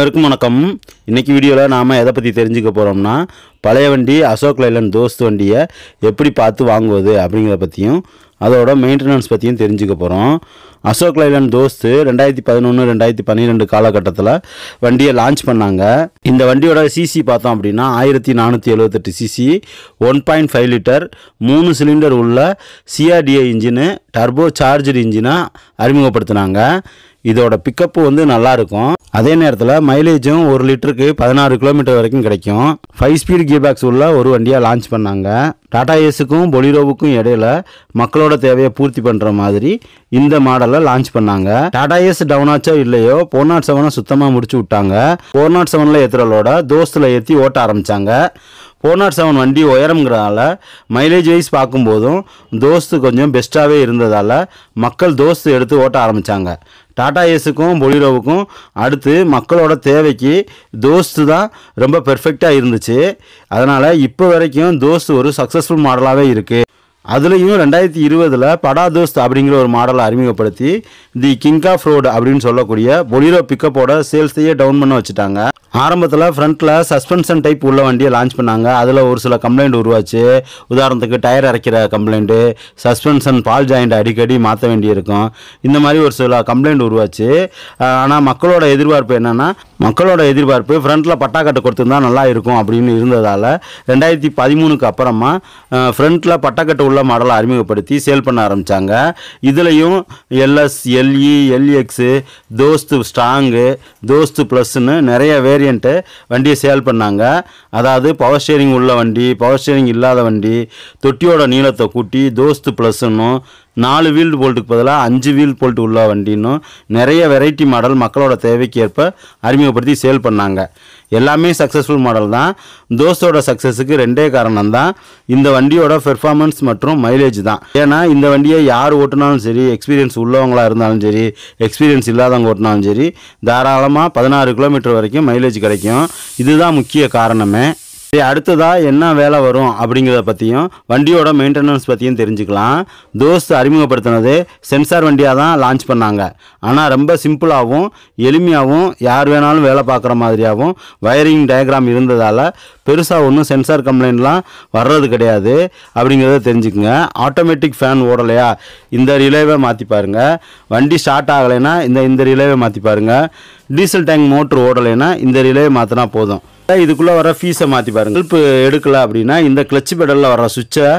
அனைவருக்கும் வணக்கம். இன்னைக்கு வீடியோவில் நாம் எதை பற்றி தெரிஞ்சுக்க போகிறோம்னா, பழைய வண்டி அசோக் லைலண்ட் தோஸ்த் வண்டியை எப்படி பார்த்து வாங்குவது அப்படிங்கிறத பற்றியும் அதோட மெயின்டெனன்ஸ் பற்றியும் தெரிஞ்சுக்க போகிறோம். அசோக் லைலண்ட் தோஸ்த் 2011-2012 காலகட்டத்தில் வண்டியை லான்ச் பண்ணாங்க. இந்த வண்டியோட சிசி பார்த்தோம் அப்படின்னா 1478 சிசி, 1.5 லிட்டர் 3 சிலிண்டர் உள்ள சிஆர்டிஐ இன்ஜினு, டர்போ சார்ஜர் இன்ஜினாக அறிமுகப்படுத்தினாங்க. இதோட பிக்கப்பு வந்து நல்லாயிருக்கும். அதே நேரத்தில் மைலேஜும் 1 லிட்டருக்கு 16 கிலோமீட்டர் வரைக்கும் கிடைக்கும். 5 ஸ்பீட் கியர் பாக்ஸ் உள்ள ஒரு வண்டியாக லான்ச் பண்ணாங்க. டாடா ஏஸுக்கும் பொலிரோவுக்கும் இடையில மக்களோட தேவையை பூர்த்தி பண்ணுற மாதிரி இந்த மாடலை லான்ச் பண்ணாங்க. டாடா ஏஸ் டவுன் ஆச்சோ இல்லையோ 407 சுத்தமாக முடிச்சு விட்டாங்க. 407 ஏற்றுறலோட தோஸ்தில் ஏற்றி ஓட்ட ஆரம்பித்தாங்க. 407 வண்டி உயரம்ங்கிறதால மைலேஜ் வைஸ் பார்க்கும்போதும் தோஸ்து கொஞ்சம் பெஸ்ட்டாகவே இருந்ததால் மக்கள் தோஸ்து எடுத்து ஓட்ட ஆரம்பித்தாங்க. டாடா ஏஸுக்கும் பொலிரோவுக்கும் அடுத்து மக்களோட தேவைக்கு தோஸ்து தான் ரொம்ப பெர்ஃபெக்டாக இருந்துச்சு. அதனால் இப்போ வரைக்கும் தோஸ்து ஒரு சக்ஸஸ்ஃபுல் மாடலாகவே இருக்குது. அதுலேயும் 2020 படா தோஸ்த் அப்படிங்கிற ஒரு மாடலை அறிமுகப்படுத்தி தி கிங் ஆஃப் ரோடு அப்படின்னு சொல்லக்கூடிய பொலிரோ பிக்கப்போட சேல்ஸையே டவுன் பண்ண வச்சுட்டாங்க. ஆரம்பத்தில் ஃப்ரண்ட்டில் சஸ்பென்ஷன் டைப் உள்ள வண்டியை லான்ச் பண்ணாங்க. அதில் ஒரு சில கம்ப்ளைண்ட் உருவாச்சு. உதாரணத்துக்கு டயர் அரைக்கிற கம்ப்ளைண்ட்டு, சஸ்பென்ஷன் பால் ஜாயிண்ட் அடிக்கடி மாற்ற வேண்டியிருக்கும், இந்த மாதிரி ஒரு சில கம்ப்ளைண்ட் உருவாச்சு. ஆனால் மக்களோட எதிர்பார்ப்பு என்னென்னா, ஃப்ரண்ட்டில் பட்டாக்கட்டு கொடுத்துருந்தா நல்லா இருக்கும் அப்படின்னு இருந்ததால் 2013 அப்புறமா ஃப்ரண்ட்டில் பட்டாக்கட்டு உள்ள மாடலை அறிமுகப்படுத்தி சேல் பண்ண ஆரம்பித்தாங்க. இதுலேயும் எல்எஸ், எல்இ, எல்எக்ஸு, தோஸ்து ஸ்ட்ராங்கு, தோஸ்து ப்ளஸ்ன்னு நிறைய வேரியண்ட்டு வண்டியை சேல் பண்ணாங்க. அதாவது பவர் ஸ்டேரிங் உள்ள வண்டி, பவர் ஸ்டேரிங் இல்லாத வண்டி, தொட்டியோட நீளத்தை கூட்டி தோஸ்து ப்ளஸ்ன்னும், 4 வீல் போல்ட்டுக்கு பதிலாக 5 வீல் போல்ட் உள்ள வண்டின்னும் நிறைய வெரைட்டி மாடல் மக்களோட தேவைக்கு ஏற்ப அறிமுகப்படுத்தி சேல் பண்ணாங்க. எல்லாமே சக்ஸஸ்ஃபுல் மாடல் தான். தோஸ்தோட சக்ஸஸுக்கு 2 காரணம் தான், இந்த வண்டியோட பெர்ஃபார்மன்ஸ் மற்றும் மைலேஜ் தான். ஏன்னா இந்த வண்டியை யார் ஓட்டினாலும் சரி, எக்ஸ்பீரியன்ஸ் உள்ளவங்களாக இருந்தாலும் சரி, எக்ஸ்பீரியன்ஸ் இல்லாதவங்க ஓட்டினாலும் சரி, தாராளமாக 16 கிலோமீட்டர் வரைக்கும் மைலேஜ் கிடைக்கும். இதுதான் முக்கிய காரணமே. அடுத்ததாக என்ன வேலை வரும் அப்படிங்கிறத பற்றியும் வண்டியோட மெயின்டெனன்ஸ் பற்றியும் தெரிஞ்சுக்கலாம். தோஸ்த் அறிமுகப்படுத்தினது சென்சார் வண்டியாக தான் லான்ச் பண்ணாங்க. ஆனால் ரொம்ப சிம்பிளாகவும் எளிமையாகவும் யார் வேணாலும் வேலை பார்க்குற மாதிரியாகவும் வயரிங் டயக்ராம் இருந்ததால் பெருசாக ஒன்றும் சென்சார் கம்ப்ளைண்ட்லாம் வர்றது கிடையாது அப்படிங்கிறத தெரிஞ்சுக்குங்க. ஆட்டோமேட்டிக் ஃபேன் ஓடலையா, இந்த ரிலேவை மாற்றி பாருங்கள். வண்டி ஸ்டார்ட் ஆகலைன்னா இந்த ரிலேவை மாற்றி பாருங்கள். டீசல் டேங்க் மோட்ரு ஓடலைன்னா இந்த ரிலேவை மாற்றினா போதும். இதுக்குள்ளே வர ஃபீஸை மாற்றி பாருங்கள். ஹெல்ப் எடுக்கலை அப்படின்னா இந்த கிளச் பெடலில் வர சுவிட்சை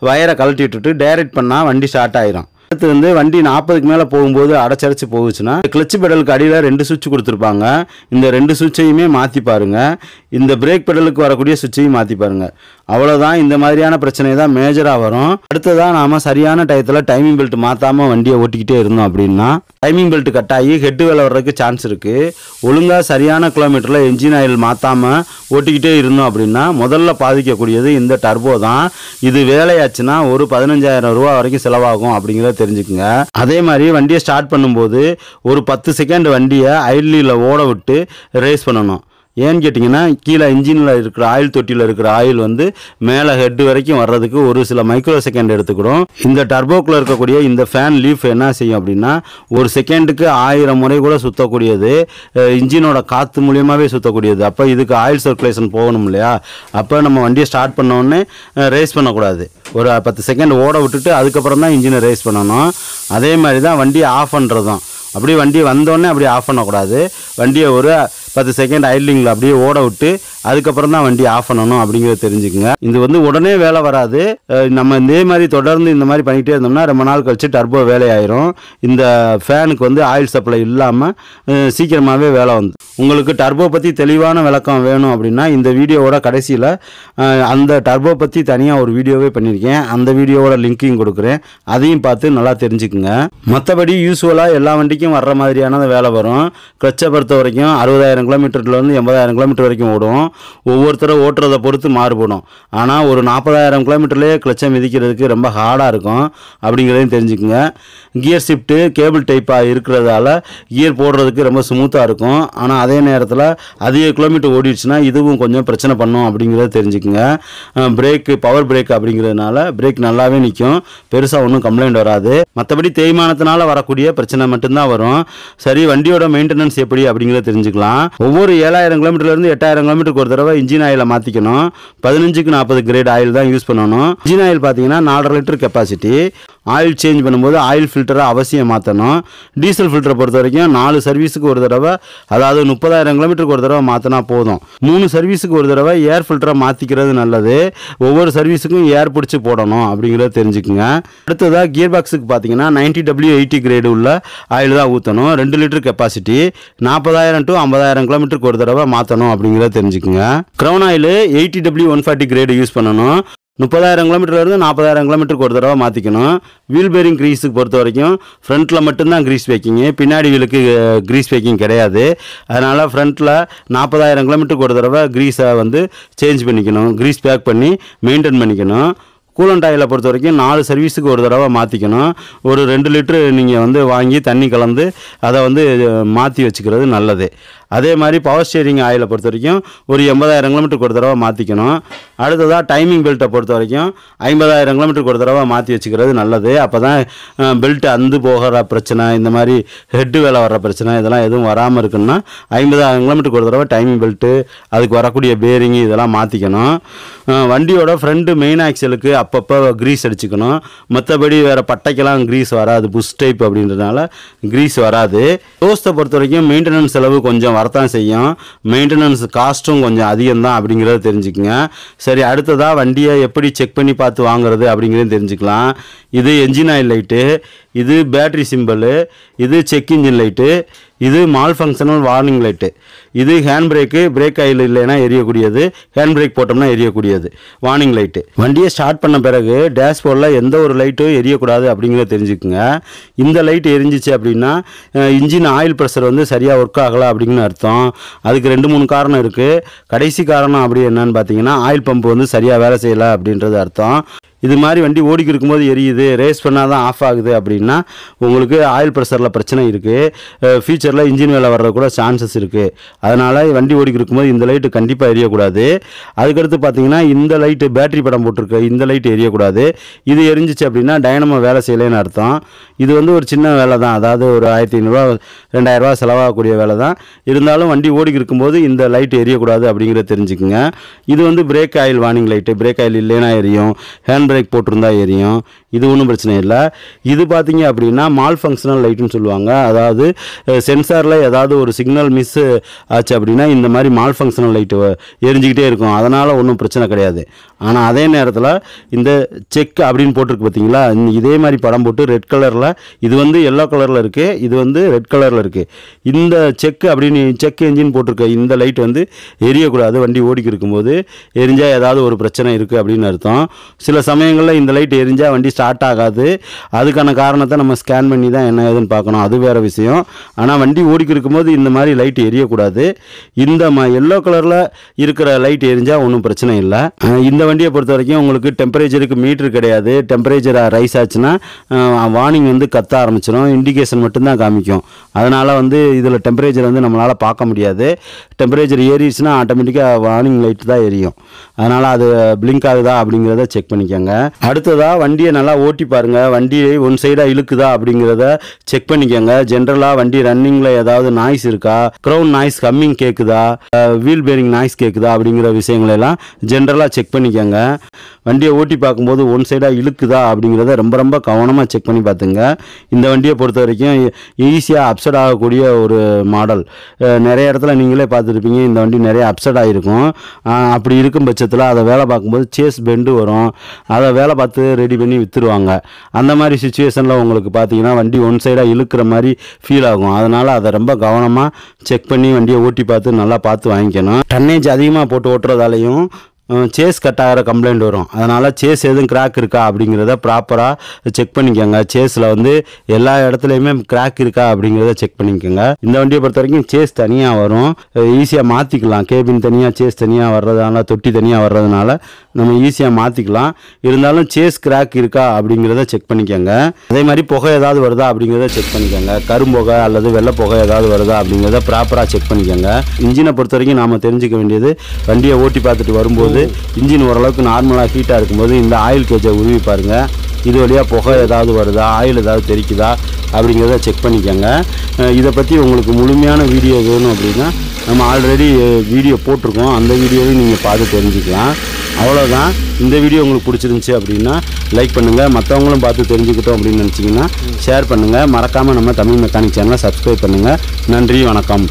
வயரை கழட்டி விட்டுட்டு டைரக்ட் பண்ணால் வண்டி ஸ்டார்ட் ஆயிரும். அடுத்து வந்து வண்டி 40க்கு மேலே போகும்போது அடைச்சடைச்சு போகுச்சுன்னா கிளச் பெடலுக்கு அடியில் 2 சுவிட்ச் கொடுத்துருப்பாங்க. இந்த 2 சுவிட்சையுமே மாற்றி பாருங்கள். இந்த பிரேக் பெடலுக்கு வரக்கூடிய சுவிட்சையும் மாற்றி பாருங்கள். அவ்வளோதான். இந்த மாதிரியான பிரச்சனை தான் மேஜராக வரும். அடுத்ததான் நாம் சரியான டயத்தில் டைமிங் பெல்ட் மாற்றாமல் வண்டியை ஓட்டிக்கிட்டே இருந்தோம் அப்படின்னா டைமிங் பெல்ட் கட் ஆகி ஹெட்டு வேலை வர்றதுக்கு சான்ஸ் இருக்குது. ஒழுங்காக சரியான கிலோமீட்டரில் என்ஜின் ஆயில் மாற்றாமல் ஓட்டிக்கிட்டே இருந்தோம் அப்படின்னா முதல்ல பாதிக்கக்கூடியது இந்த டர்போ தான். இது வேலையாச்சுன்னா ஒரு 15,000 ரூபா வரைக்கும் செலவாகும் அப்படிங்கிறத தெரிஞ்சுக்குங்க. அதே மாதிரி வண்டியை ஸ்டார்ட் பண்ணும்போது ஒரு 10 செகண்ட் வண்டியை ஐட்லியில் ஓட விட்டு ரேஸ் பண்ணணும். ஏன்னு கேட்டிங்கன்னா, கீழே இன்ஜினில் இருக்கிற ஆயில் தொட்டியில் இருக்கிற ஆயில் வந்து மேலே ஹெட் வரைக்கும் வர்றதுக்கு ஒரு சில மைக்ரோ செகண்ட் எடுத்துக்கிடும். இந்த டர்போக்குள்ளே இருக்கக்கூடிய இந்த ஃபேன் லீஃப் என்ன செய்யும் அப்படின்னா, ஒரு செகண்டுக்கு 1000 முறை கூட சுற்றக்கூடியது, இன்ஜினோட காற்று மூலியமாகவே சுற்றக்கூடியது. அப்போ இதுக்கு ஆயில் சர்க்குலேஷன் போகணும் இல்லையா? அப்போ நம்ம வண்டியை ஸ்டார்ட் பண்ணோடனே ரேஸ் பண்ணக்கூடாது. ஒரு 10 செகண்ட் ஓட விட்டுட்டு அதுக்கப்புறம் தான் இன்ஜினை ரேஸ் பண்ணணும். அதே மாதிரி தான் வண்டியை ஆஃப் பண்ணுறதும். அப்படியே வண்டி வந்தோடனே அப்படியே ஆஃப் பண்ணக்கூடாது. வண்டியை ஒரு 10 செகண்ட் ஐட்லிங்கில் அப்படியே ஓட விட்டு அதுக்கப்புறம் தான் வண்டி ஆஃப் பண்ணணும் அப்படிங்கிறத தெரிஞ்சுக்குங்க. இது வந்து உடனே வேலை வராது. நம்ம இதே மாதிரி தொடர்ந்து இந்த மாதிரி பண்ணிகிட்டே இருந்தோம்னா ரொம்ப நாள் கழிச்சு டர்போ வேலையாயிரும். இந்த ஃபேனுக்கு வந்து ஆயில் சப்ளை இல்லாமல் சீக்கிரமாகவே வேலை வந்து. உங்களுக்கு டர்போ பற்றி தெளிவான விளக்கம் வேணும் அப்படின்னா இந்த வீடியோவோட கடைசியில் அந்த டர்போ பற்றி தனியாக ஒரு வீடியோவே பண்ணியிருக்கேன். அந்த வீடியோவோட லிங்க்கையும் கொடுக்குறேன். அதையும் பார்த்து நல்லா தெரிஞ்சுக்குங்க. மற்றபடி யூஸ்வலாக எல்லா வண்டிக்கும் வர்ற மாதிரியான வேலை வரும். கிளச்சை பொறுத்த வரைக்கும் 60,000 கிலோமீட்டர்லேருந்து 80,000 கிலோமீட்டர் வரைக்கும் ஓடும். ஒவ்வொருத்தரும் ஓட்டுறதை பொறுத்து மாறுபடும். ஆனால் ஒரு 40,000 கிலோமீட்டர்லேயே கிளச்சை மிதிக்கிறதுக்கு ரொம்ப ஹார்டாக இருக்கும் அப்படிங்கிறதையும் தெரிஞ்சுக்குங்க. கியர் ஷிஃப்ட்டு கேபிள் டைப்பாக இருக்கிறதால கியர் போடுறதுக்கு ரொம்ப ஸ்மூத்தாக இருக்கும். ஆனால் அதே நேரத்தில் அதிக கிலோமீட்டர் ஓடிடுச்சுன்னா இதுவும் கொஞ்சம் பிரச்சனை பண்ணும் அப்படிங்கிறத தெரிஞ்சுக்குங்க. பிரேக்கு பவர் பிரேக் அப்படிங்கிறதுனால பிரேக் நல்லாவே நிற்கும். பெருசாக ஒன்றும் கம்ப்ளைண்ட் வராது. மற்றபடி தேய்மானத்தினால வரக்கூடிய பிரச்சனை மட்டும்தான் வரும். சரி, வண்டியோட மெயின்டெனன்ஸ் எப்படி அப்படிங்கிறத தெரிஞ்சுக்கலாம். ஒவ்வொரு 7000 கிலோமீட்டர்லேருந்து 8000 கிலோமீட்டருக்கு ஒரு தடவை இன்ஜின் ஆயிலை மாற்றிக்கணும். 15க்கு 40 கிரேட் ஆயில் தான் யூஸ் பண்ணணும். இன்ஜின் ஆயில் பார்த்தீங்கன்னா 4.5 லிட்டர் கெப்பாசிட்டி. ஆயில் சேஞ்ச் பண்ணும்போது ஆயில் ஃபில்டரை அவசியம் மாற்றணும். டீசல் ஃபில்டரை பொறுத்த வரைக்கும் 4 சர்வீஸுக்கு ஒரு தடவை, அதாவது 30,000 கிலோமீட்டருக்கு ஒரு தடவை மாற்றினா போதும். 3 சர்வீஸுக்கு ஒரு தடவை ஏர் ஃபில்டரை மாற்றிக்கிறது நல்லது. ஒவ்வொரு சர்வீஸுக்கும் ஏர் பிடிச்சி போடணும் அப்படிங்கிறத தெரிஞ்சுக்குங்க. அடுத்ததாக கியர் பாக்ஸுக்கு பார்த்தீங்கன்னா 90W80 கிரேடு உள்ள ஆயில் தான் ஊற்றணும். 2 லிட்டர் கெப்பாசிட்டி. 40,000 to 50,000 கிலோமீட்டருக்கு ஒரு தடவை மாற்றணும் அப்படிங்கிறத தெரிஞ்சுக்குங்க. Crown oil 80W140 grade use பண்ணணும். 30,000 கிலோமீட்டர்லேருந்து 40,000 கிலோமீட்டருக்கு ஒரு தடவை மாற்றிக்கணும். வீல் பேரிங் க்ரீஸுக்கு பொறுத்த வரைக்கும் ஃப்ரண்ட்டில் மட்டும்தான் க்ரீஸ் பேக்கிங்கு, பின்னாடி வீலுக்கு க்ரீஸ் பேக்கிங் கிடையாது. அதனால் ஃப்ரண்ட்டில் 40,000 கிலோமீட்டருக்கு ஒரு தடவை க்ரீஸை வந்து சேஞ்ச் பண்ணிக்கணும், க்ரீஸ் பேக் பண்ணி மெயின்டைன் பண்ணிக்கணும். கூலண்ட் ஆயிலை பொறுத்த வரைக்கும் 4 சர்வீஸுக்கு ஒரு தடவை மாற்றிக்கணும். ஒரு 2 லிட்டரு நீங்கள் வந்து வாங்கி தண்ணி கலந்து அதை வந்து மாற்றி வச்சுக்கிறது நல்லது. அதே மாதிரி பவர் ஸ்டீரிங் ஆயிலை பொறுத்த வரைக்கும் ஒரு 80,000 கிலோமீட்டருக்கு ஒரு தடவை மாற்றிக்கணும். அடுத்ததாக டைமிங் பெல்ட்டை பொறுத்த வரைக்கும் 50,000 கிலோமீட்டருக்கு ஒரு தடவை மாற்றி வச்சுக்கிறது நல்லது. அப்போ தான் பெல்ட் அந்து போகிற பிரச்சனை, இந்த மாதிரி ஹெட்டு வேலை வர்ற பிரச்சனை இதெல்லாம் எதுவும் வராமல் இருக்குன்னா 50,000 கிலோமீட்டருக்கு ஒரு தடவை டைமிங் பெல்ட்டு, அதுக்கு வரக்கூடிய பேரிங்கு இதெல்லாம் மாற்றிக்கணும். வண்டியோட ஃப்ரண்ட் மெயின் ஆக்சலுக்கு அப்பப்போ க்ரீஸ் அடிச்சுக்கணும். மற்றபடி வேறு பட்டைக்கெல்லாம் க்ரீஸ் வராது, புஷ் டைப் அப்படின்றதுனால க்ரீஸ் வராது. டோஸ்ட்டை பொறுத்த வரைக்கும் மெயின்டெனன்ஸ் செலவு கொஞ்சம் வரத்தான் செய்யும். மெயின்டெனன்ஸ் காஸ்ட்டும் கொஞ்சம் அதிகம்தான் அப்படிங்கிறத தெரிஞ்சுக்குங்க. சரி, அடுத்ததாக வண்டியை எப்படி செக் பண்ணி பார்த்து வாங்குறது அப்படிங்கிறத தெரிஞ்சுக்கலாம். இது என்ஜின் ஆயில் லைட்டு, இது பேட்ரி சிம்பிள், இது செக் இன்ஜின் லைட்டு, இது மால் ஃபங்க்ஷனல் வார்னிங் லைட்டு, இது ஹேண்ட் பிரேக்கு, பிரேக் ஆயில் இல்லைன்னா எரியக்கூடியது, ஹேண்ட் பிரேக் போட்டோம்னா எரியக்கூடியது வார்னிங் லைட்டு. வண்டியை ஸ்டார்ட் பண்ண பிறகு டேஷ்போர்டில் எந்த ஒரு லைட்டும் எரியக்கூடாது அப்படிங்கிறத தெரிஞ்சுக்குங்க. இந்த லைட் எரிஞ்சிச்சு அப்படின்னா இன்ஜின் ஆயில் ப்ரெஷர் வந்து சரியாக ஒர்க் ஆகலை அப்படிங்கிற அர்த்தம். அதுக்கு 2-3 காரணம் இருக்குது. கடைசி காரணம் அப்படி என்னன்னு பார்த்தீங்கன்னா ஆயில் பம்ப் வந்து சரியாக வேலை செய்யலை அப்படின்றது அர்த்தம். இது மாதிரி வண்டி ஓடிக்கு இருக்கும்போது எரியுது, ரேஸ் பண்ணால் தான் ஆஃப் ஆகுது அப்படின்னா உங்களுக்கு ஆயில் ப்ரெஷரில் பிரச்சனை இருக்குது. ஃபியூச்சரில் இன்ஜின் வேலை வர்றது கூட சான்சஸ் இருக்குது. அதனால் வண்டி ஓடிக்கு இருக்கும்போது இந்த லைட்டு கண்டிப்பாக எரியக்கூடாது. அதுக்கடுத்து பார்த்தீங்கன்னா இந்த லைட்டு பேட்டரி படம் போட்டிருக்கு, இந்த லைட்டு எரியக்கூடாது. இது எரிஞ்சிச்சு அப்படின்னா டைனமோ வேலை செய்யலைன்னு அர்த்தம். இது வந்து ஒரு சின்ன வேலை தான், அதாவது ஒரு 1500 2000 செலவாகக்கூடிய வேலை தான். இருந்தாலும் வண்டி ஓடிக்கு இருக்கும்போது இந்த லைட்டு எரியக்கூடாது அப்படிங்கிறத தெரிஞ்சுக்குங்க. இது வந்து brake oil warning light, brake oil இல்லைன்னா எரியும், ஹேண்ட் பிரேக் போட்டிருந்தா எரியும். இது ஒன்றும் பிரச்சனை இல்லை. இது பார்த்தீங்க அப்படின்னா மால் ஃபங்க்ஷனல் லைட்டுன்னு சொல்லுவாங்க. அதாவது சென்சாரில் ஏதாவது ஒரு சிக்னல் மிஸ் ஆச்சு அப்படின்னா இந்த மாதிரி மால் ஃபங்க்ஷனல் லைட்டு எரிஞ்சிக்கிட்டே இருக்கும். அதனால் ஒன்றும் பிரச்சனை கிடையாது. ஆனால் அதே நேரத்தில் இந்த செக் அப்படின்னு போட்டிருக்கு பார்த்தீங்களா, இதே மாதிரி படம் போட்டு ரெட் கலரில், இது வந்து எல்லோ கலரில் இருக்குது, இது வந்து ரெட் கலரில் இருக்குது. இந்த செக் அப்படின்னு செக் என்ஜின் போட்டிருக்க இந்த லைட் வந்து எரியக்கூடாது. வண்டி ஓடிக்கு இருக்கும்போது எரிஞ்சால் ஏதாவது ஒரு பிரச்சனை இருக்குது அப்படின்னு அர்த்தம். சில சமயங்களில் இந்த லைட் எரிஞ்சால் வண்டி ஸ்டார்ட் ஆகாது. அதுக்கான காரணத்தை நம்ம ஸ்கேன் பண்ணி தான் என்ன ஏதுன்னு பார்க்கணும், அது வேறு விஷயம். ஆனால் வண்டி ஓடிக்கு இருக்கும்போது இந்த மாதிரி லைட் எரியக்கூடாது. இந்த எல்லோ கலரில் இருக்கிற லைட் எரிஞ்சால் ஒன்றும் பிரச்சனை இல்லை. இந்த வண்டியை பொறுத்த வரைக்கும் உங்களுக்கு டெம்பரேச்சருக்கு மீட்ரு கிடையாது. டெம்பரேச்சர் ரைஸ் ஆச்சுன்னா வார்னிங் வந்து கத்த ஆரம்பிச்சிடும், இண்டிகேஷன் மட்டும்தான் காமிக்கும். அதனால் வந்து இதில் டெம்பரேச்சர் வந்து நம்மளால் பார்க்க முடியாது. டெம்பரேச்சர் ஏறிடுச்சுன்னா ஆட்டோமேட்டிக்காக வார்னிங் லைட் தான் எரியும். அதனால் அது பிளிங்க் ஆகுதா அப்படிங்கிறத செக் பண்ணிக்கோங்க. அடுத்ததாக வண்டியை நல்லா ஓட்டி பாருங்கள். வண்டி ஒன் சைடாக இழுக்குதா அப்படிங்கிறத செக் பண்ணிக்கோங்க. ஜென்ரலாக வண்டி ரன்னிங்கில் ஏதாவது நாய்ஸ் இருக்கா, க்ரௌன் நாய்ஸ் கம்மிங் கேட்குதா, வீல் பேரிங் நாய்ஸ் கேட்குதா அப்படிங்கிற விஷயங்களெல்லாம் ஜென்ரலாக செக் பண்ணிக்கோங்க. வண்டியை ஓட்டி பார்க்கும்போது ஒன் சைடாக இழுக்குதா அப்படிங்கிறத ரொம்ப ரொம்ப கவனமாக செக் பண்ணி பார்த்துங்க. இந்த வண்டியை பொறுத்த வரைக்கும் ஈஸியாக அப்செட் ஆகக்கூடிய ஒரு மாடல். நிறைய இடத்துல நீங்களே பார்த்துருப்பீங்க, இந்த வண்டி நிறைய அப்செட் ஆகிருக்கும். அப்படி இருக்கும் பட்சத்தில் அதை வேலை பார்க்கும்போது சேஸ் பெண்டு வரும், அதை வேலை பார்த்து ரெடி பண்ணி விற்றுருவாங்க. அந்த மாதிரி சுச்சுவேஷனில் உங்களுக்கு பார்த்தீங்கன்னா வண்டி ஒன் சைடாக இழுக்கிற மாதிரி ஃபீல் ஆகும். அதனால் அதை ரொம்ப கவனமாக செக் பண்ணி வண்டியை ஓட்டி பார்த்து நல்லா பார்த்து வாங்கிக்கணும். டன்னேஜ் அதிகமாக போட்டு ஓட்டுறதாலையும் சேஸ் கட் ஆகிற கம்ப்ளைண்ட் வரும். அதனால் சேஸ் எதுவும் கிராக் இருக்கா அப்படிங்கிறத ப்ராப்பராக செக் பண்ணிக்கோங்க. சேஸில் வந்து எல்லா இடத்துலையுமே கிராக் இருக்கா அப்படிங்கிறத செக் பண்ணிக்கோங்க. இந்த வண்டியை பொறுத்த வரைக்கும் சேஸ் தனியாக வரும், ஈஸியாக மாற்றிக்கலாம். கேபின் தனியாக சேஸ் தனியாக வர்றதுனால, தொட்டி தனியாக வர்றதுனால நம்ம ஈஸியாக மாற்றிக்கலாம். இருந்தாலும் சேஸ் கிராக் இருக்கா அப்படிங்கிறத செக் பண்ணிக்கோங்க. அதே மாதிரி புகை ஏதாவது வருதா அப்படிங்கிறத செக் பண்ணிக்கோங்க. கரும்புகை அல்லது வெள்ளை புகை ஏதாவது வருதா அப்படிங்கிறத ப்ராப்பராக செக் பண்ணிக்கோங்க. இன்ஜினை பொறுத்த வரைக்கும் நாம் தெரிஞ்சுக்க வேண்டியது, வண்டியை ஓட்டி பார்த்துட்டு வரும்போது அதாவது இன்ஜின் ஓரளவுக்கு நார்மலாக ஹீட்டாக இருக்கும்போது இந்த ஆயில் கேஜை உருவி பாருங்கள். இது வழியாக புகை ஏதாவது வருதா, ஆயில் ஏதாவது தெரிக்குதா அப்படிங்கிறத செக் பண்ணிக்கோங்க. இதை பற்றி உங்களுக்கு முழுமையான வீடியோ வேணும் அப்படின்னா நம்ம ஆல்ரெடி வீடியோ போட்டிருக்கோம், அந்த வீடியோவையும் நீங்கள் பார்த்து தெரிஞ்சுக்கலாம். அவ்வளோதான். இந்த வீடியோ உங்களுக்கு பிடிச்சிருந்துச்சி அப்படின்னா லைக் பண்ணுங்கள். மற்றவங்களும் பார்த்து தெரிஞ்சுக்கிட்டோம் அப்படின்னு நினச்சிங்கன்னா ஷேர் பண்ணுங்கள். மறக்காமல் நம்ம தமிழ் மெக்கானிக் சேனலை சப்ஸ்கிரைப் பண்ணுங்கள். நன்றி, வணக்கம்.